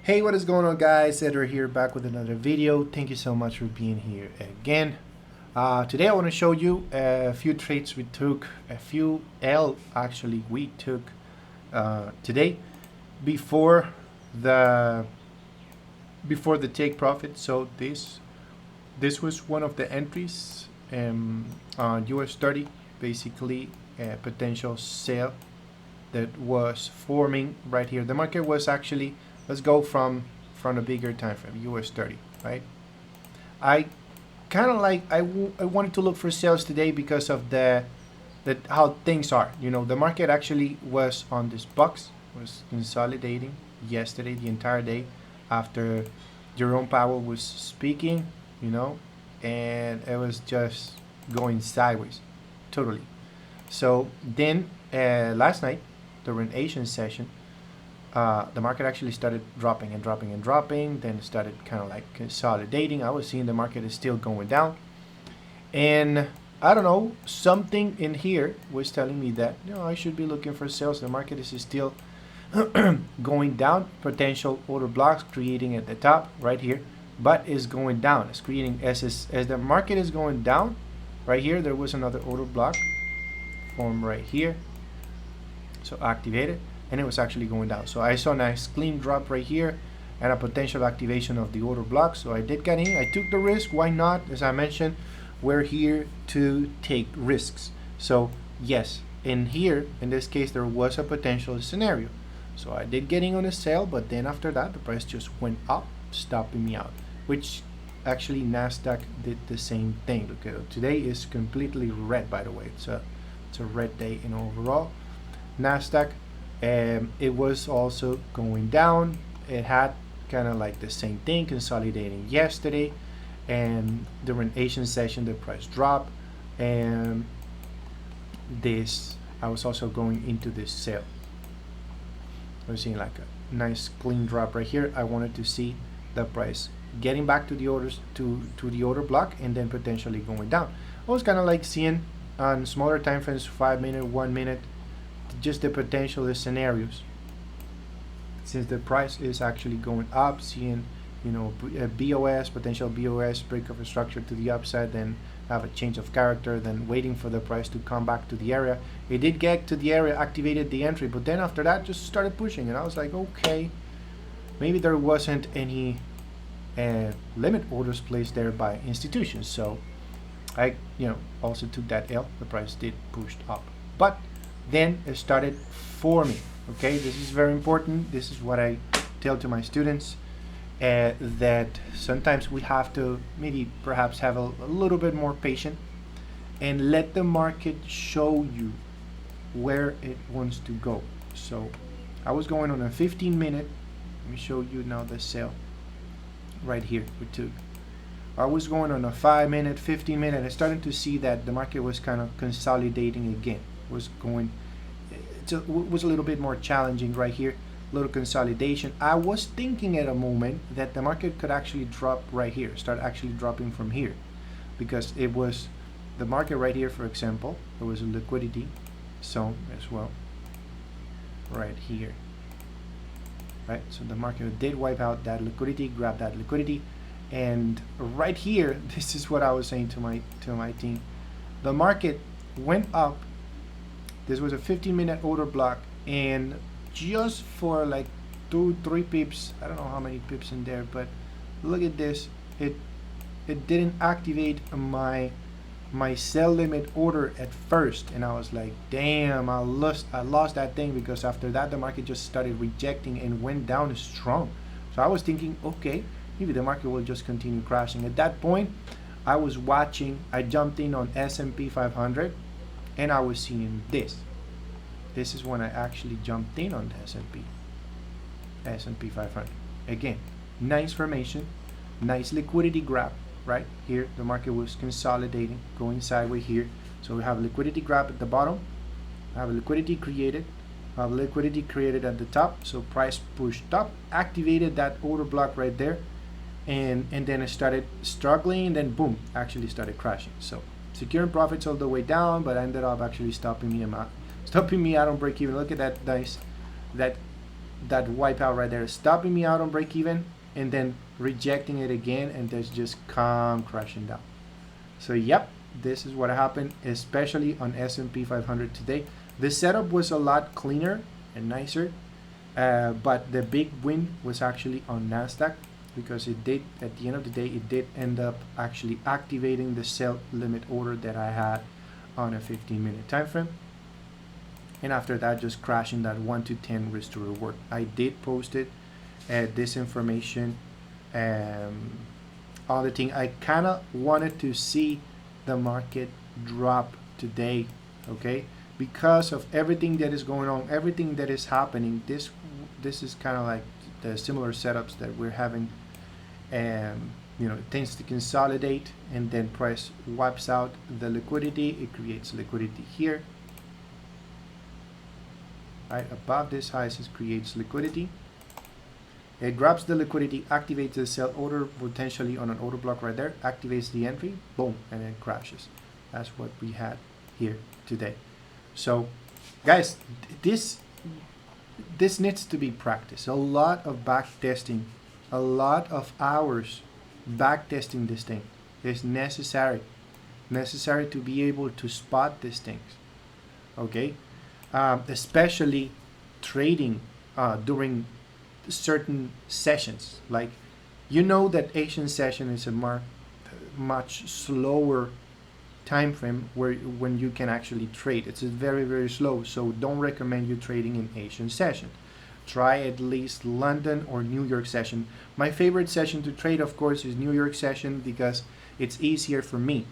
Hey, what is going on, guys? Edward here, back with another video. Thank you so much for being here again. Today I want to show you a few trades we took, a few L actually we took today before the take profit. So this was one of the entries on US 30, basically a potential sale that was forming right here. The market was actually, let's go from a bigger time frame, US 30, right? I kind of like, I wanted to look for sales today because of how things are. You know, the market actually was on this box, was consolidating yesterday the entire day after Jerome Powell was speaking, you know, and it was just going sideways, totally. So then last night during Asian session, the market actually started dropping and dropping and dropping, then started kind of like consolidating. I was seeing the market is still going down, and I don't know, something in here was telling me that, you know, I should be looking for sales. The market is still going down, potential order blocks creating at the top right here, but is going down. It's creating as the market is going down right here. There was another order block formed right here, so activated, and it was actually going down. So I saw a nice clean drop right here and a potential activation of the order block. So I did get in. I took the risk. Why not? As I mentioned, we're here to take risks. So yes, in here, in this case, there was a potential scenario. So I did get in on a sale, but then after that, the price just went up, stopping me out, which actually Nasdaq did the same thing. Look, today is completely red, by the way. It's a red day in overall. Nasdaq, it was also going down. It had kind of like the same thing, consolidating yesterday, and during Asian session the price dropped, and this, I was also going into this sale. We're seeing like a nice clean drop right here. I wanted to see the price getting back to the orders, to the order block, and then potentially going down. I was kind of like seeing on smaller time frames, 5 minute, 1 minute, just the potential scenarios. Since the price is actually going up, seeing, you know, a BOS, potential BOS, break of a structure to the upside, then have a change of character, then waiting for the price to come back to the area. It did get to the area, activated the entry, but then after that just started pushing, and I was like, okay, maybe there wasn't any limit orders placed there by institutions. So I, you know, also took that L. The price did push up, but then it started forming. Okay, this is very important. This is what I tell to my students, that sometimes we have to maybe perhaps have a little bit more patience and let the market show you where it wants to go. So I was going on a 15-minute. Let me show you now the sale right here we took. I was going on a 5-minute, 15-minute. I started to see that the market was kind of consolidating again. Was a little bit more challenging right here, little consolidation. I was thinking at a moment that the market could actually drop right here, start actually dropping from here, because it was the market right here, for example, there was a liquidity zone as well right here, right? So the market did wipe out that liquidity, grab that liquidity, and right here, this is what I was saying to my team. The market went up. This was a 15-minute order block, and just for like 2-3 pips, I don't know how many pips in there, but look at this. It didn't activate my sell limit order at first, and I was like, damn, I lost that thing, because after that the market just started rejecting and went down strong. So I was thinking, okay, maybe the market will just continue crashing. At that point, I was watching. I jumped in on S&P 500. And I was seeing this. This is when I actually jumped in on the S&P 500. Again, nice formation, nice liquidity grab right here. The market was consolidating, going sideways here. So we have a liquidity grab at the bottom. I have a liquidity created. I have liquidity created at the top. So price pushed up, activated that order block right there, and then it started struggling. And then boom, actually started crashing. So securing profits all the way down, but ended up actually stopping me out on break even. Look at that nice, that that wipeout right there, stopping me out on break even, and then rejecting it again, and then just come crashing down. So yep, this is what happened, especially on S&P 500 today. The setup was a lot cleaner and nicer, but the big win was actually on Nasdaq, because it did, at the end of the day, it did end up actually activating the sell limit order that I had on a 15-minute time frame. And after that, just crashing that 1 to 10 risk to reward. I did post it, this information on the thing. I kind of wanted to see the market drop today, okay, because of everything that is going on, everything that is happening. This is kind of like the similar setups that we're having. You know, it tends to consolidate, and then price wipes out the liquidity. It creates liquidity here, right above this highs. It creates liquidity. It grabs the liquidity, activates the sell order, potentially on an order block right there, activates the entry, boom, and then crashes. That's what we had here today. So guys, this needs to be practiced. A lot of back testing, a lot of hours back testing this thing is necessary to be able to spot these things, okay? Especially trading during certain sessions. Like, you know that Asian session is a much slower time frame when you can actually trade. It's very slow, so don't recommend you trading in Asian session. Try at least London or New York session. My favorite session to trade, of course, is New York session, because it's easier for me,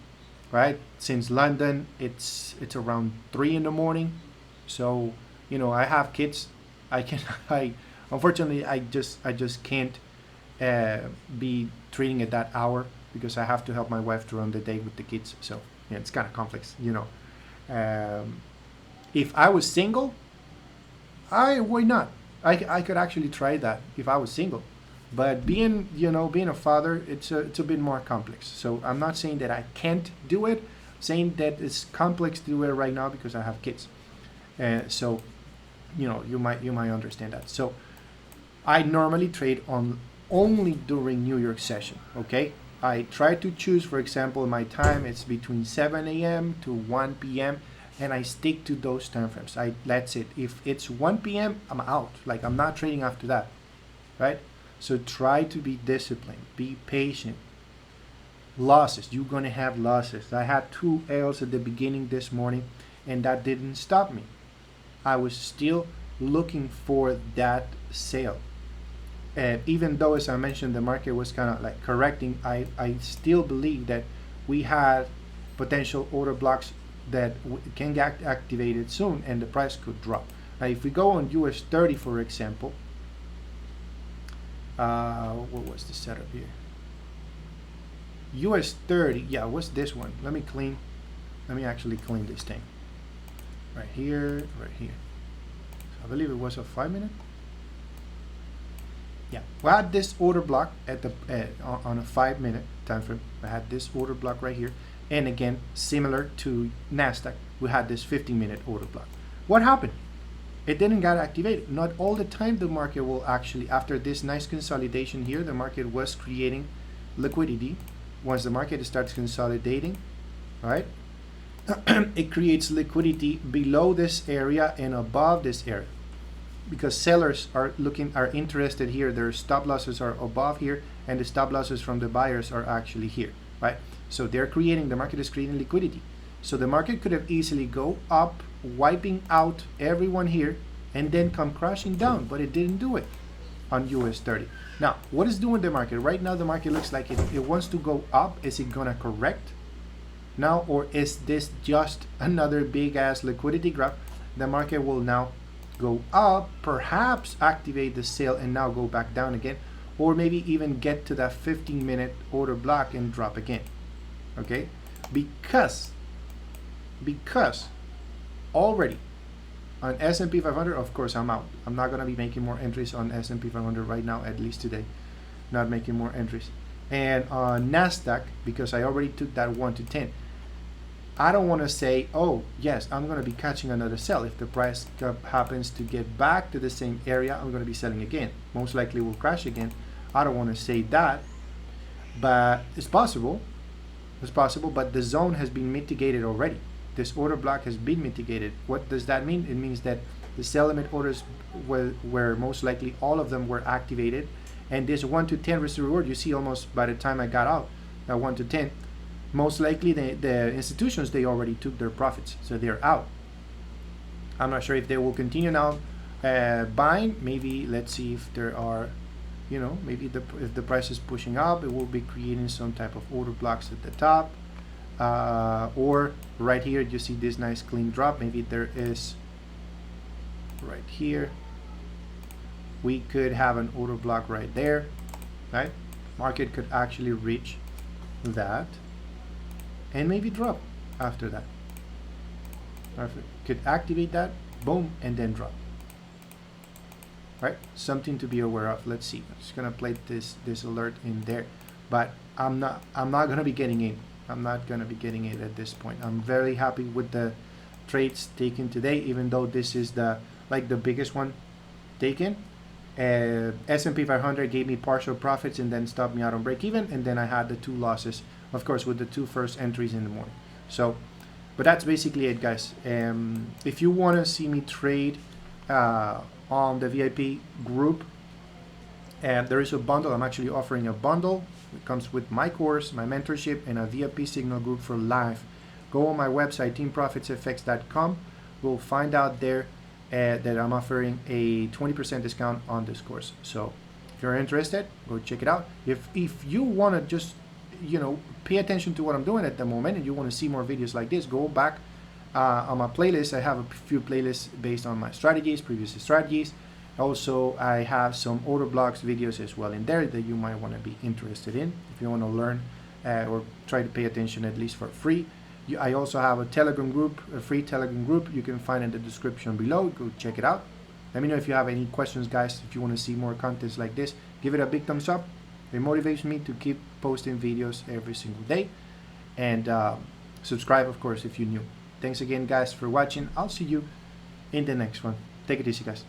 right? Since London, it's around 3 in the morning, so you know, I have kids. I unfortunately I just can't be trading at that hour, because I have to help my wife to run the day with the kids. So yeah, it's kind of complex, you know. If I was single, why not? I could actually try that if I was single, but being a father, it's a bit more complex. So I'm not saying that I can't do it, I'm saying that it's complex to do it right now because I have kids. So you know, you might understand that. So I normally trade only during New York session, okay? I try to choose, for example, my time, it's between 7 a.m. to 1 p.m. and I stick to those time frames. That's it. If it's 1 p.m., I'm out. Like, I'm not trading after that, right? So try to be disciplined, be patient. Losses, you're gonna have losses. I had 2 L's at the beginning this morning, and that didn't stop me. I was still looking for that sale. Even though, as I mentioned, the market was kind of like correcting, I still believe that we had potential order blocks that can get activated soon, and the price could drop. Now, if we go on US 30, for example, what was the setup here? US 30, yeah, what's this one? Let me actually clean this thing. Right here. So I believe it was a 5-minute. Yeah, we had this order block at the on a 5-minute time frame. I had this order block right here, and again, similar to Nasdaq, we had this 15-minute order block. What happened? It didn't get activated. Not all the time the market will actually, after this nice consolidation here, the market was creating liquidity. Once the market starts consolidating, right, it creates liquidity below this area and above this area, because sellers are interested here. Their stop losses are above here, and the stop losses from the buyers are actually here, right? So the market is creating liquidity. So the market could have easily go up, wiping out everyone here, and then come crashing down, but it didn't do it on US 30. Now, what is doing the market? Right now, the market looks like it wants to go up. Is it gonna correct now, or is this just another big ass liquidity grab? The market will now go up, perhaps activate the sale, and now go back down again, or maybe even get to that 15-minute order block and drop again. Okay, because already on S&P 500, of course, I'm out. I'm not gonna be making more entries on S&P 500 right now, at least today. Not making more entries. And on Nasdaq, because I already took that 1 to 10. I don't want to say, oh yes, I'm going to be catching another sell. If the price happens to get back to the same area, I'm going to be selling again. Most likely will crash again. I don't want to say that, but it's possible. It's possible, but the zone has been mitigated already. This order block has been mitigated. What does that mean? It means that the sell limit orders were most likely all of them were activated, and this 1 to 10 risk reward, you see almost by the time I got out, 1 to 10, most likely the institutions, they already took their profits, so they're out. I'm not sure if they will continue now buying. Maybe let's see if there are, you know, maybe if the price is pushing up, it will be creating some type of order blocks at the top, or right here you see this nice clean drop. Maybe there is right here, we could have an order block right there, right? Market could actually reach that and maybe drop after that. Could activate that, boom, and then drop. Right, something to be aware of. Let's see. I'm just gonna play this alert in there, but I'm not gonna be getting in. I'm not gonna be getting it at this point. I'm very happy with the trades taken today, even though this is the biggest one taken. S&P 500 gave me partial profits and then stopped me out on break even, and then I had the 2 losses, of course, with the 2 first entries in the morning. So, but that's basically it, guys. If you want to see me trade on the VIP group, there is a bundle. I'm actually offering a bundle. It comes with my course, my mentorship, and a VIP signal group for live. Go on my website, teamprofitsenglish.com. We'll find out there that I'm offering a 20% discount on this course. So if you're interested, go check it out. If you want to just, you know, pay attention to what I'm doing at the moment, and you want to see more videos like this, go back on my playlist. I have a few playlists based on my strategies, previous strategies. Also, I have some order blocks videos as well in there that you might want to be interested in if you want to learn or try to pay attention at least for free. I also have a Telegram group, a free Telegram group. You can find in the description below. Go check it out. Let me know if you have any questions, guys. If you want to see more contents like this, give it a big thumbs up. It motivates me to keep posting videos every single day. And subscribe, of course, if you're new. Thanks again, guys, for watching. I'll see you in the next one. Take it easy, guys.